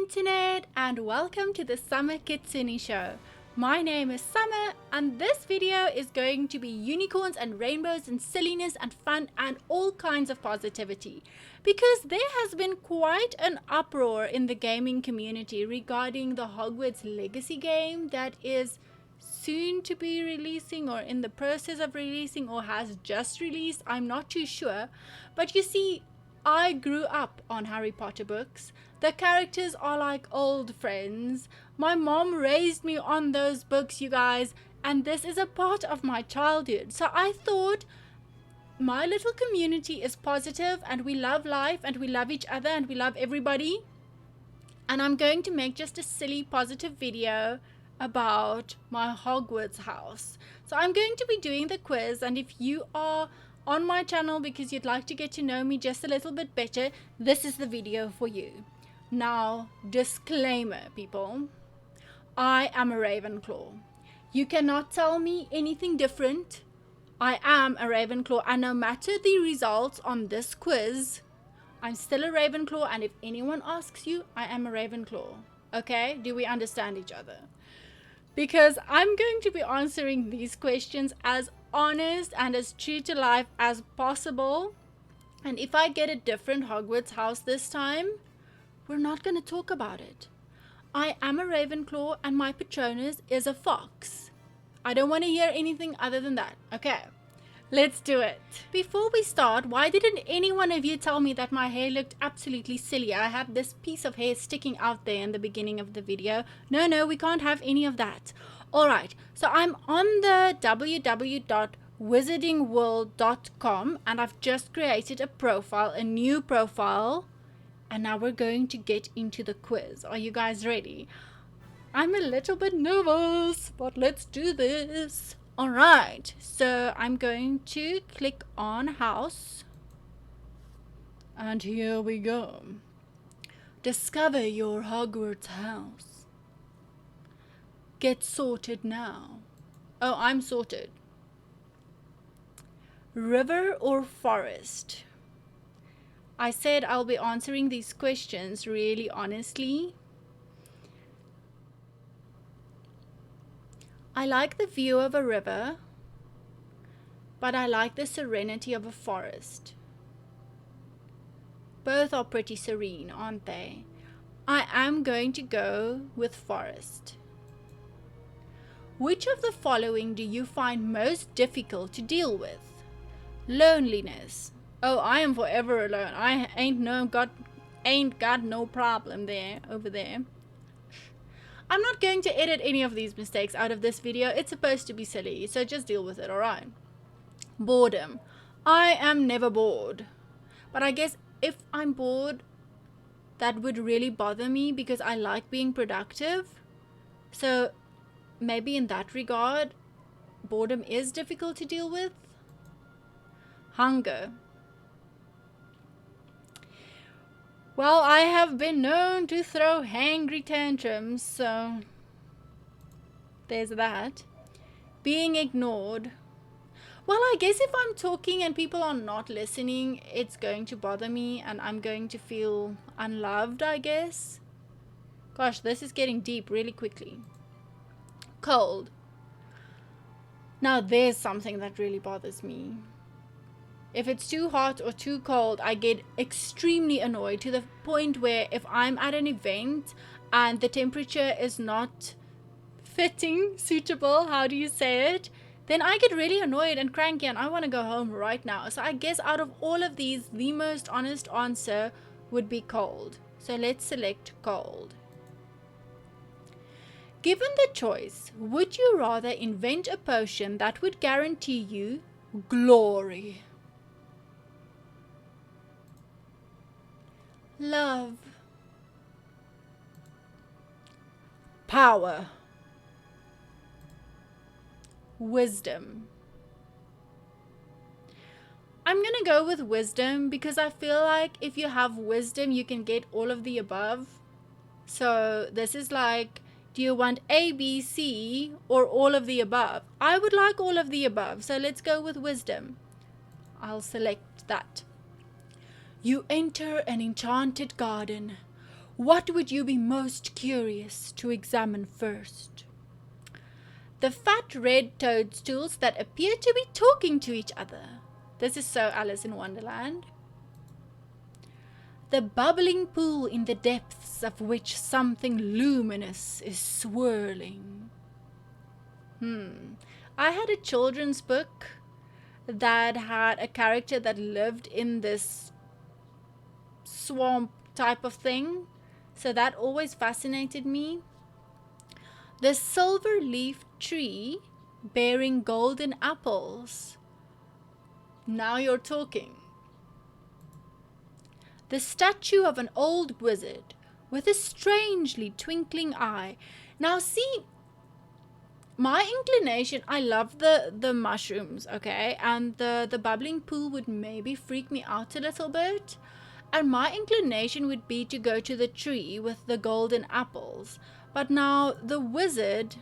internet, and welcome to the Summer Kitsune Show. My name is Summer, and this video is going to be unicorns and rainbows and silliness and fun and all kinds of positivity, because there has been quite an uproar in the gaming community regarding the Hogwarts Legacy game that is soon to be releasing, or in the process of releasing, or has just released. I'm not too sure, but you see, I grew up on Harry Potter books. The characters are like old friends. My mom raised me on those books, you guys, and this is a part of my childhood. So I thought my little community is positive, and we love life, and we love each other, and we love everybody. And I'm going to make just a silly positive video about my Hogwarts house. So I'm going to be doing the quiz, and if you are on my channel because you'd like to get to know me just a little bit better, this is the video for you. Now, disclaimer, people. I am a Ravenclaw. You cannot tell me anything different. I am a Ravenclaw, and no matter the results on this quiz, I'm still a Ravenclaw, and if anyone asks you, I am a Ravenclaw. Okay? Do we understand each other? Because I'm going to be answering these questions as honest and as true to life as possible. And if I get a different Hogwarts house this time, we're not going to talk about it. I am a Ravenclaw, and my patronus is a fox. I don't want to hear anything other than that. Okay, let's do it. Before we start, why didn't any one of you tell me that my hair looked absolutely silly? I had this piece of hair sticking out there in the beginning of the video. No, we can't have any of that. Alright, so I'm on the www.wizardingworld.com, and I've just created a new profile, and now we're going to get into the quiz. Are you guys ready? I'm a little bit nervous, but let's do this. Alright, so I'm going to click on house, and here we go. Discover your Hogwarts house. Get sorted now. Oh, I'm sorted. River or forest? I said I'll be answering these questions really honestly. I like the view of a river, but I like the serenity of a forest. Both are pretty serene, aren't they? I am going to go with forest. Which of the following do you find most difficult to deal with? Loneliness. Oh, I am forever alone. I ain't got no problem there, over there. I'm not going to edit any of these mistakes out of this video. It's supposed to be silly, so just deal with it, alright? Boredom. I am never bored. But I guess if I'm bored, that would really bother me because I like being productive. So maybe in that regard, boredom is difficult to deal with. Hunger. Well, I have been known to throw hangry tantrums, so there's that. Being ignored. Well, I guess if I'm talking and people are not listening, it's going to bother me and I'm going to feel unloved, I guess. Gosh, this is getting deep really quickly. Cold. Now there's something that really bothers me. If it's too hot or too cold, I get extremely annoyed to the point where if I'm at an event and the temperature is not suitable, how do you say it? Then I get really annoyed and cranky and I want to go home right now. So I guess out of all of these, the most honest answer would be cold. So let's select cold. Given the choice, would you rather invent a potion that would guarantee you glory? Love. Power. Wisdom. I'm gonna go with wisdom because I feel like if you have wisdom, you can get all of the above. So this is like, do you want A, B, C, or all of the above? I would like all of the above, so let's go with wisdom. I'll select that. You enter an enchanted garden. What would you be most curious to examine first? The fat red toadstools that appear to be talking to each other. This is so Alice in Wonderland. The bubbling pool in the depths of which something luminous is swirling. I had a children's book that had a character that lived in this swamp type of thing, so that always fascinated me. The silver leaf tree bearing golden apples. Now you're talking. The statue of an old wizard with a strangely twinkling eye. Now see, my inclination, I love the mushrooms, okay? And the bubbling pool would maybe freak me out a little bit. And my inclination would be to go to the tree with the golden apples. But now the wizard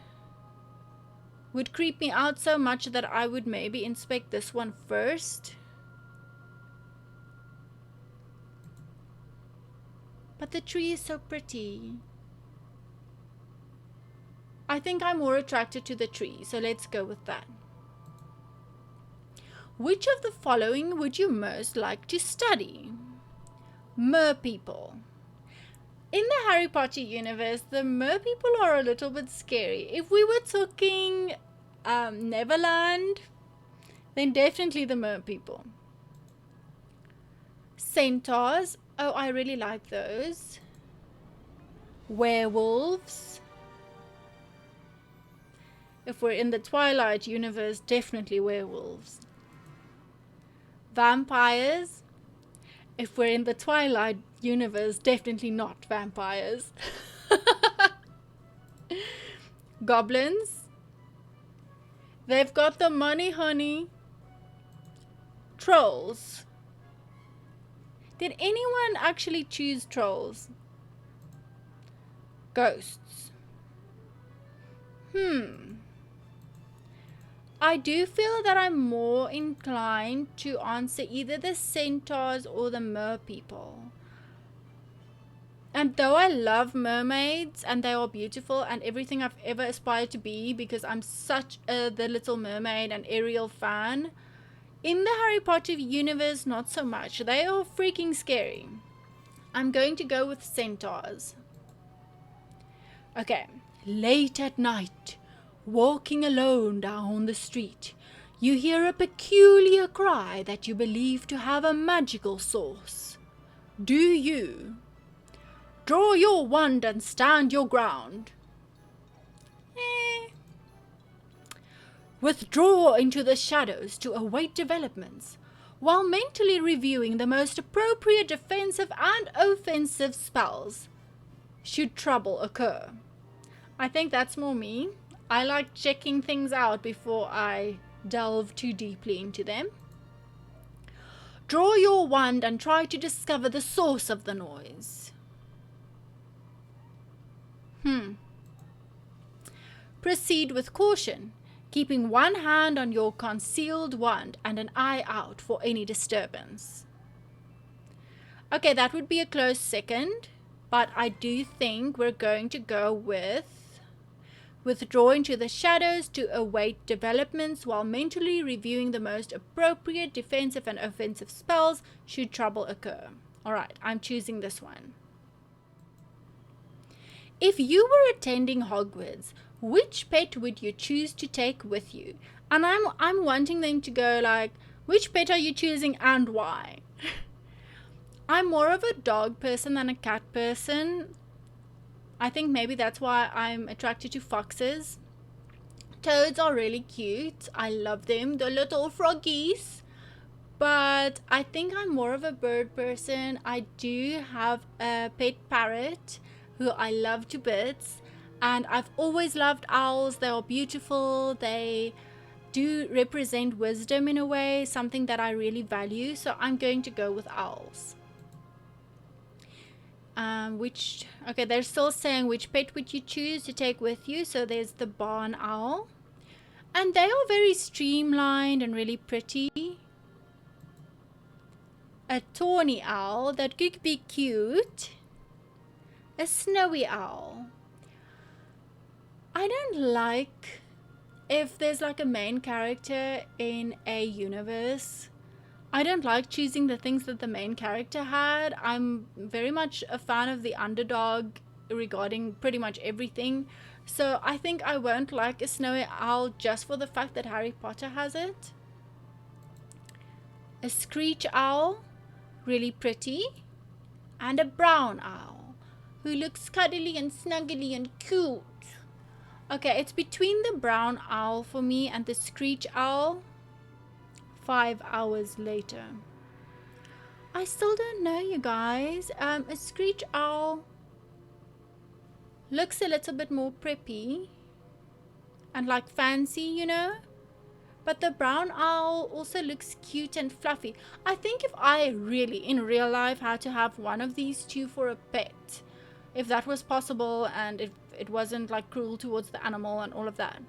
would creep me out so much that I would maybe inspect this one first. But the tree is so pretty. I think I'm more attracted to the tree, so let's go with that. Which of the following would you most like to study? Merpeople. In the Harry Potter universe, the merpeople are a little bit scary. If we were talking Neverland, then definitely the merpeople. Centaurs. Oh, I really like those. Werewolves. If we're in the Twilight universe, definitely werewolves. Vampires. If we're in the Twilight universe, definitely not vampires. Goblins. They've got the money, honey. Trolls. Did anyone actually choose trolls? Ghosts. I do feel that I'm more inclined to answer either the centaurs or the merpeople. And though I love mermaids and they are beautiful and everything I've ever aspired to be, because I'm such a The Little Mermaid and Ariel fan, in the Harry Potter universe, not so much. They are freaking scary. I'm going to go with centaurs. Okay. Late at night, walking alone down the street, you hear a peculiar cry that you believe to have a magical source. Do you draw your wand and stand your ground? Withdraw into the shadows to await developments, while mentally reviewing the most appropriate defensive and offensive spells should trouble occur. I think that's more me. I like checking things out before I delve too deeply into them. Draw your wand and try to discover the source of the noise. Proceed with caution, keeping one hand on your concealed wand and an eye out for any disturbance. Okay, that would be a close second, but I do think we're going to go with withdraw into the shadows to await developments while mentally reviewing the most appropriate defensive and offensive spells should trouble occur. Alright, I'm choosing this one. If you were attending Hogwarts, which pet would you choose to take with you? And I'm wanting them to go like, which pet are you choosing and why? I'm more of a dog person than a cat person. I think maybe that's why I'm attracted to foxes. Toads are really cute. I love them. The little froggies. But I think I'm more of a bird person. I do have a pet parrot who I love to bits. And I've always loved owls. They are beautiful. They do represent wisdom in a way. Something that I really value. So I'm going to go with owls. Okay, they're still saying which pet would you choose to take with you. So there's the barn owl. And they are very streamlined and really pretty. A tawny owl that could be cute. A snowy owl. I don't like if there's like a main character in a universe. I don't like choosing the things that the main character had. I'm very much a fan of the underdog regarding pretty much everything. So I think I won't like a snowy owl just for the fact that Harry Potter has it. A screech owl, really pretty. And a brown owl, who looks cuddly and snuggly and cute. Okay, it's between the brown owl for me and the screech owl. 5 hours later. I still don't know, you guys. A screech owl looks a little bit more preppy and like fancy, you know. But the brown owl also looks cute and fluffy. I think if I really, in real life, had to have one of these two for a pet, if that was possible and if it wasn't like cruel towards the animal and all of that,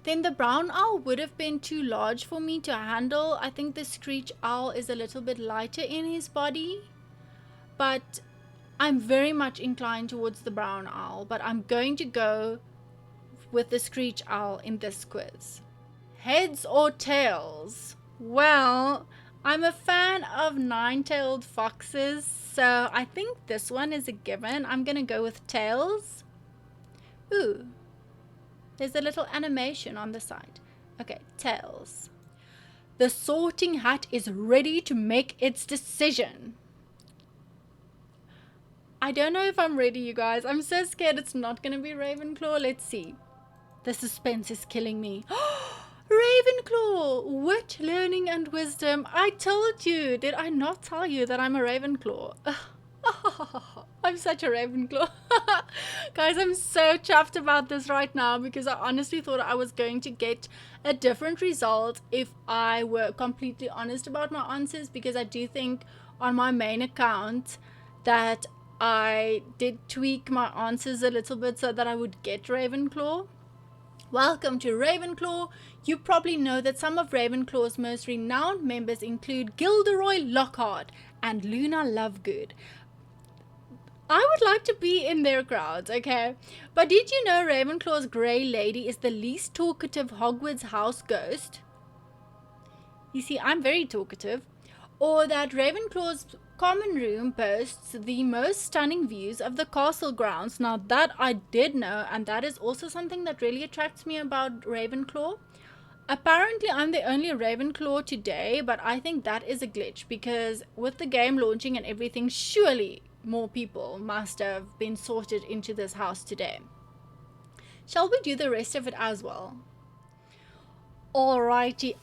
then the brown owl would have been too large for me to handle. I think the screech owl is a little bit lighter in his body, but I'm very much inclined towards the brown owl, but I'm going to go with the screech owl in this quiz. Heads or tails? Well, I'm a fan of nine-tailed foxes, so I think this one is a given. I'm gonna go with tails. Ooh, there's a little animation on the side. Okay, tails. The sorting hat is ready to make its decision. I don't know if I'm ready, you guys. I'm so scared it's not gonna be Ravenclaw. Let's see. The suspense is killing me. Ravenclaw! Wit, learning, and wisdom. I told you. Did I not tell you that I'm a Ravenclaw? I'm such a Ravenclaw. Guys, I'm so chuffed about this right now because I honestly thought I was going to get a different result if I were completely honest about my answers, because I do think on my main account that I did tweak my answers a little bit so that I would get Ravenclaw. Welcome to Ravenclaw. You probably know that some of Ravenclaw's most renowned members include Gilderoy Lockhart and Luna Lovegood. I would like to be in their crowds, okay? But did you know Ravenclaw's Grey Lady is the least talkative Hogwarts house ghost? You see, I'm very talkative. Or that Ravenclaw's common room boasts the most stunning views of the castle grounds. Now that I did know, and that is also something that really attracts me about Ravenclaw. Apparently I'm the only Ravenclaw today, but I think that is a glitch because with the game launching and everything, surely more people must have been sorted into this house today. Shall we do the rest of it as well? Alrighty,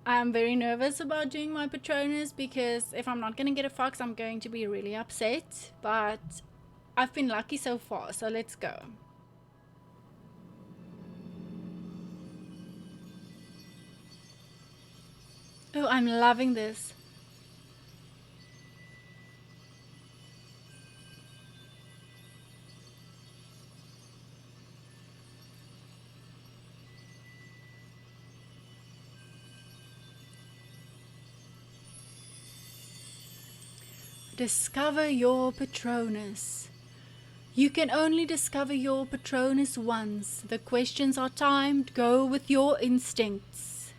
I'm very nervous about doing my patronus because if I'm not going to get a fox, I'm going to be really upset. But I've been lucky so far, so let's go. Oh, I'm loving this. Discover your patronus. You can only discover your patronus once. The questions are timed. Go with your instincts.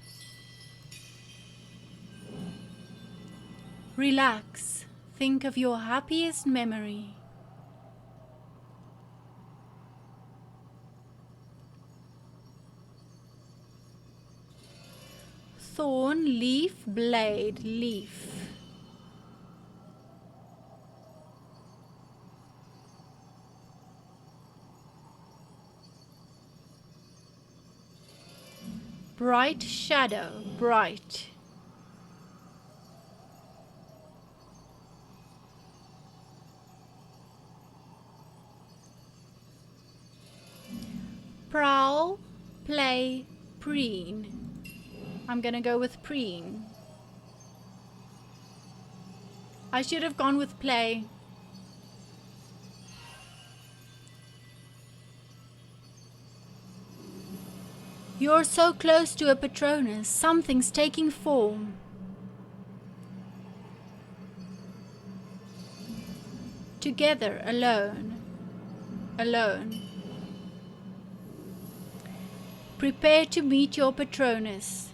Relax. Think of your happiest memory. Thorn, leaf, blade, leaf. Bright shadow, bright. Prowl, play, preen. I'm gonna go with preen. I should have gone with play. You're so close to a patronus. Something's taking form. Together, alone. Alone. Prepare to meet your patronus.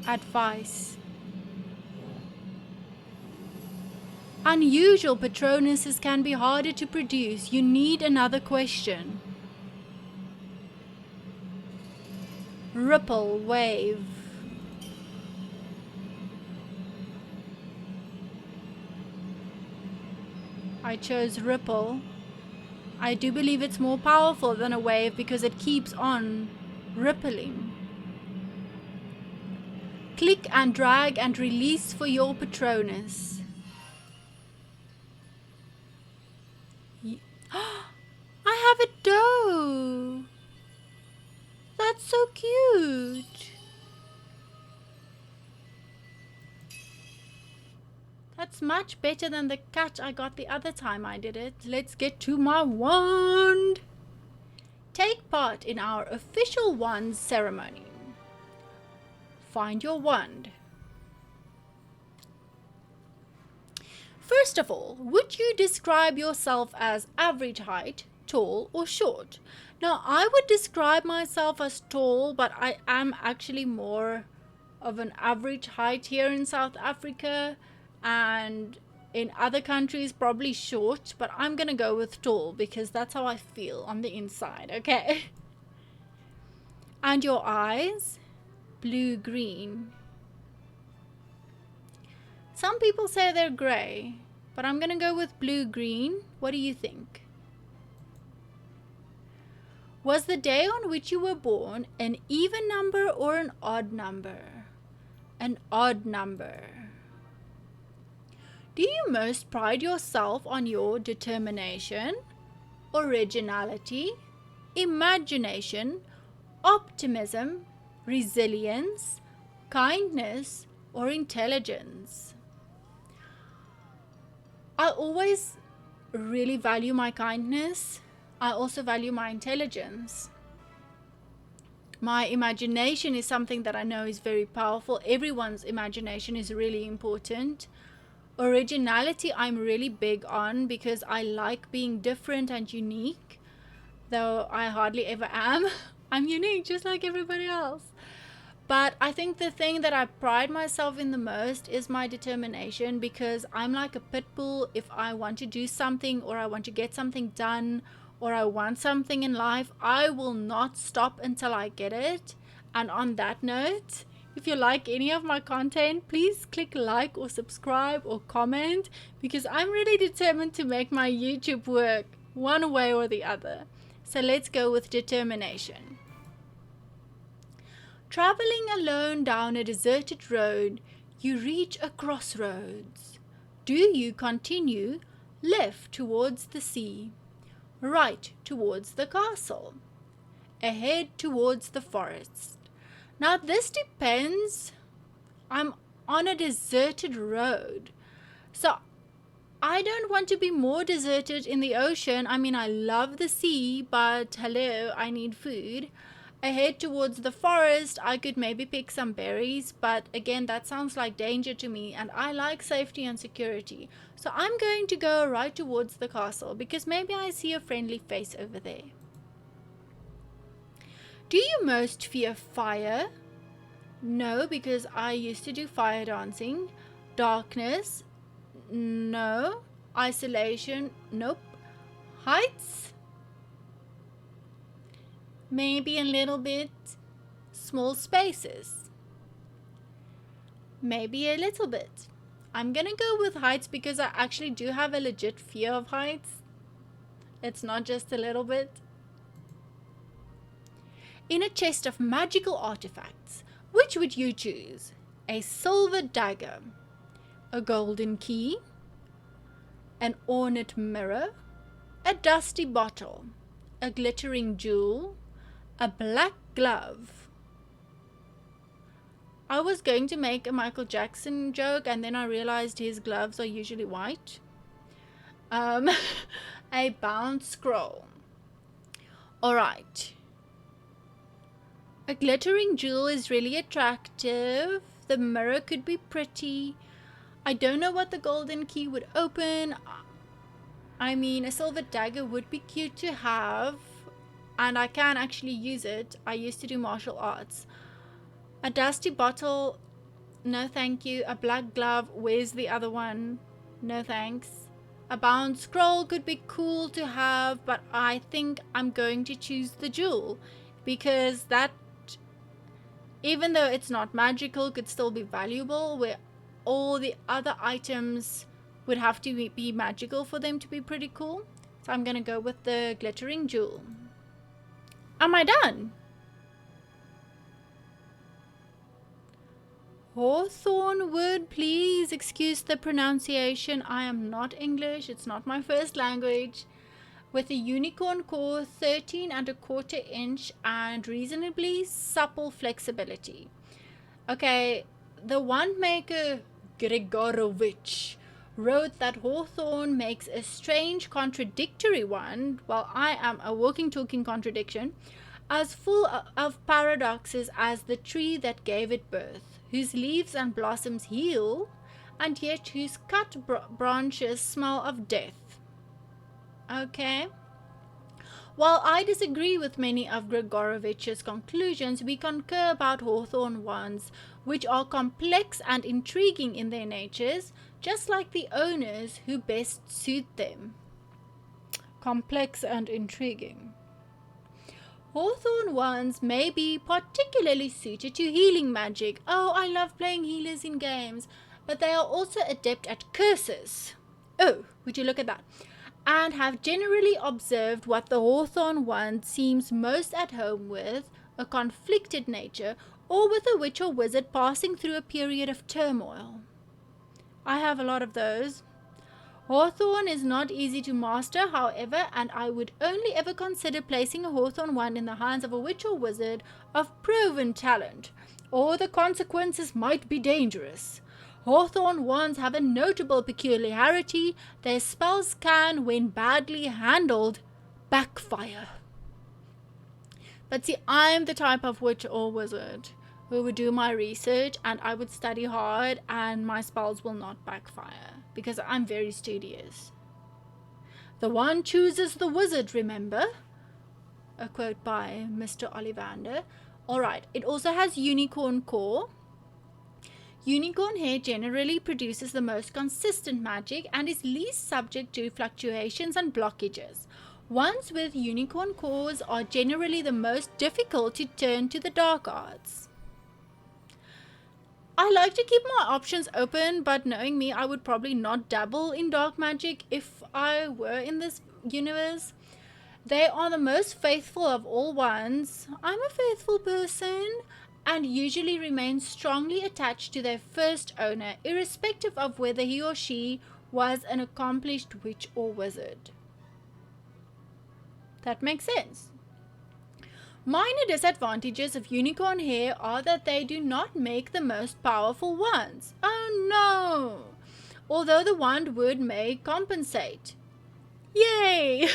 Advice. Unusual patronuses can be harder to produce. You need another question. Ripple, wave. I chose ripple. I do believe it's more powerful than a wave because it keeps on rippling. Click and drag and release for your patronus. I have a doe. That's so cute. That's much better than the cat I got the other time I did it. Let's get to my wand. Take part in our official wand ceremony. Find your wand. First of all, would you describe yourself as average height, tall, or short? Now, I would describe myself as tall, but I am actually more of an average height here in South Africa, and in other countries probably short, but I'm gonna go with tall because that's how I feel on the inside, okay? And your eyes? Blue-green. Some people say they're grey, but I'm gonna go with blue-green. What do you think? Was the day on which you were born an even number or an odd number? An odd number. Do you most pride yourself on your determination, originality, imagination, optimism, resilience, kindness, or intelligence? I always really value my kindness. I also value my intelligence. My imagination is something that I know is very powerful. Everyone's imagination is really important. Originality I'm really big on because I like being different and unique, though I hardly ever am. I'm unique just like everybody else. But I think the thing that I pride myself in the most is my determination, because I'm like a pit bull. If I want to do something, or I want to get something done, or I want something in life, I will not stop until I get it. And on that note, if you like any of my content, please click like or subscribe or comment, because I'm really determined to make my YouTube work one way or the other. So let's go with determination. Traveling alone down a deserted road, you reach a crossroads. Do you continue left towards the sea, right towards the castle, ahead towards the forest? Now this depends. I'm on a deserted road, so I don't want to be more deserted in the ocean. I mean, I love the sea, but hello, I need food. Ahead towards the forest, I could maybe pick some berries, but again, that sounds like danger to me, and I like safety and security. So I'm going to go right towards the castle, because maybe I see a friendly face over there. Do you most fear fire? No, because I used to do fire dancing. Darkness? No. Isolation? Nope. Heights? Maybe a little bit. Small spaces? Maybe a little bit. I'm gonna go with heights because I actually do have a legit fear of heights. It's not just a little bit. In a chest of magical artifacts, which would you choose? A silver dagger, a golden key, an ornate mirror, a dusty bottle, a glittering jewel, a black glove. I was going to make a Michael Jackson joke, and then I realized his gloves are usually white. A bound scroll. Alright. A glittering jewel is really attractive. The mirror could be pretty. I don't know what the golden key would open. I mean, a silver dagger would be cute to have, and I can actually use it. I used to do martial arts. A dusty bottle, no thank you. A black glove, where's the other one? No thanks. A bound scroll could be cool to have, but I think I'm going to choose the jewel, because that, even though it's not magical, could still be valuable, where all the other items would have to be magical for them to be pretty cool. So I'm gonna go with the glittering jewel. Am I done? Hawthorn wood, please excuse the pronunciation. I am not English, it's not my first language. With a unicorn core, 13¼ inch, and reasonably supple flexibility. Okay, the wand maker Gregorovich wrote that Hawthorn makes a strange contradictory wand, while I am a walking talking contradiction, as full of paradoxes as the tree that gave it birth, whose leaves and blossoms heal, and yet whose cut branches smell of death. Okay. While I disagree with many of Gregorovich's conclusions, we concur about Hawthorn wands, which are complex and intriguing in their natures, just like the owners who best suit them. Complex and intriguing. Hawthorn wands may be particularly suited to healing magic. Oh, I love playing healers in games, but they are also adept at curses. Oh, would you look at that? And have generally observed what the Hawthorn wand seems most at home with, a conflicted nature, or with a witch or wizard passing through a period of turmoil. I have a lot of those. Hawthorn is not easy to master, however, and I would only ever consider placing a Hawthorn wand in the hands of a witch or wizard of proven talent, or the consequences might be dangerous. Hawthorn wands have a notable peculiarity. Their spells can, when badly handled, backfire. But see, I'm the type of witch or wizard who would do my research, and I would study hard, and my spells will not backfire because I'm very studious. The one chooses the wizard, remember? A quote by Mr. Ollivander. Alright, it also has unicorn core. Unicorn hair generally produces the most consistent magic and is least subject to fluctuations and blockages. Wands with unicorn cores are generally the most difficult to turn to the dark arts. I like to keep my options open, but knowing me, I would probably not dabble in dark magic if I were in this universe. They are the most faithful of all wands. I'm a faithful person, and usually remain strongly attached to their first owner, irrespective of whether he or she was an accomplished witch or wizard. That makes sense. Minor disadvantages of unicorn hair are that they do not make the most powerful wands. Oh no! Although the wand would may compensate. Yay!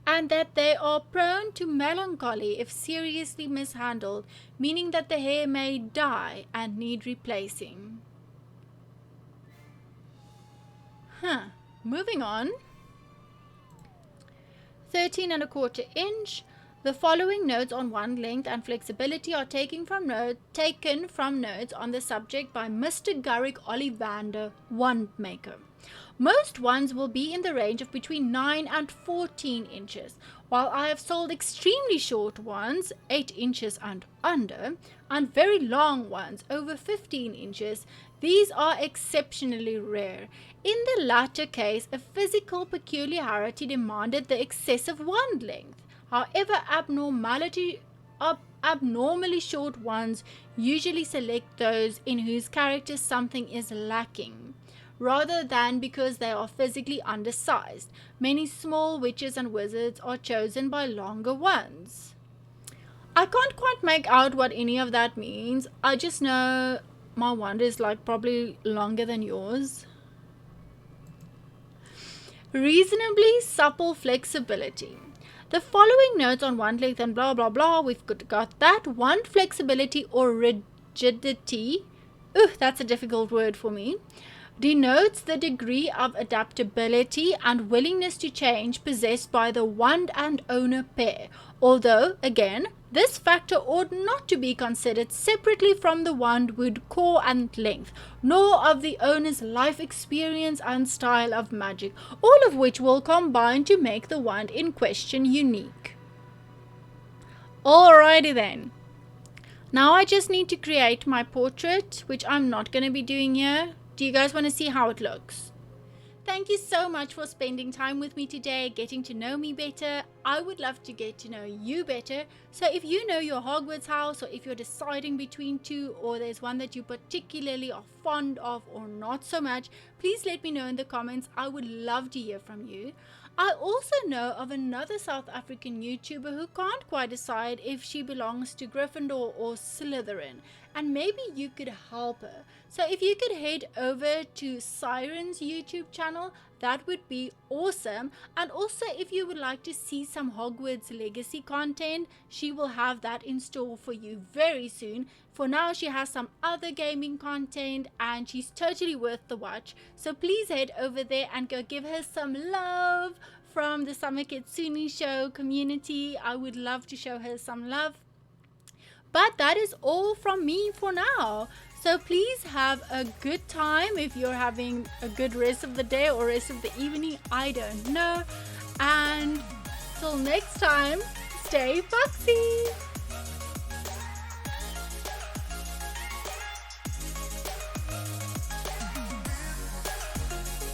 And that they are prone to melancholy if seriously mishandled, meaning that the hair may die and need replacing. Moving on. 13¼ inch. The following notes on wand length and flexibility are taken from notes on the subject by Mr. Gurrick Ollivander, wand maker. Most wands will be in the range of between 9 and 14 inches, while I have sold extremely short ones, 8 inches and under, and very long ones, over 15 inches. These are exceptionally rare. In the latter case, a physical peculiarity demanded the excessive wand length. However, abnormally short ones usually select those in whose character something is lacking, rather than because they are physically undersized. Many small witches and wizards are chosen by longer ones. I can't quite make out what any of that means. I just know my wand is like probably longer than yours. Reasonably supple flexibility. The following notes on wand length and blah blah blah, we've got that. Wand flexibility or rigidity, that's a difficult word for me, denotes the degree of adaptability and willingness to change possessed by the wand and owner pair. Although, again, this factor ought not to be considered separately from the wand wood core and length, nor of the owner's life experience and style of magic, all of which will combine to make the wand in question unique. Alrighty then. Now I just need to create my portrait, which I'm not going to be doing here. Do you guys want to see how it looks? Thank you so much for spending time with me today, getting to know me better. I would love to get to know you better. So if you know your Hogwarts house, or if you're deciding between two, or there's one that you particularly are fond of or not so much, please let me know in the comments. I would love to hear from you. I also know of another South African YouTuber who can't quite decide if she belongs to Gryffindor or Slytherin, and maybe you could help her. So if you could head over to Siren's YouTube channel, that would be awesome. And also, if you would like to see some Hogwarts Legacy content, she will have that in store for you very soon. For now, she has some other gaming content and she's totally worth the watch. So please head over there and go give her some love from the Summer Kitsune Show community. I would love to show her some love. But that is all from me for now. So please have a good time if you're having a good rest of the day or rest of the evening. I don't know. And till next time, stay foxy.